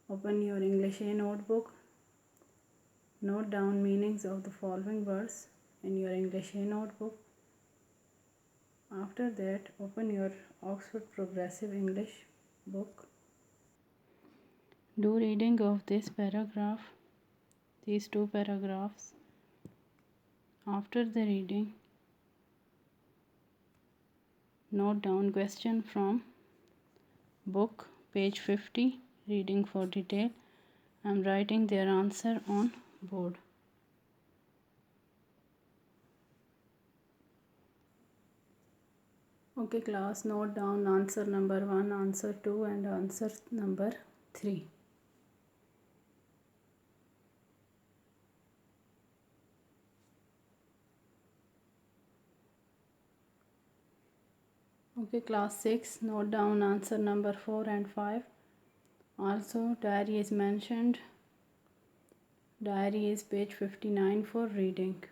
Open your English A notebook. Note down meanings of the following words in your English A notebook. After that, open your Oxford Progressive English book. Do reading of this paragraph, these two paragraphs. After the reading, note down question from book, page 50, reading for detail. I am writing their answer on board. Okay class, note down answer number 1, answer 2 and answer number 3. Okay class 6, note down answer number 4 and 5. Also diary is mentioned. Diary is page 59 for reading.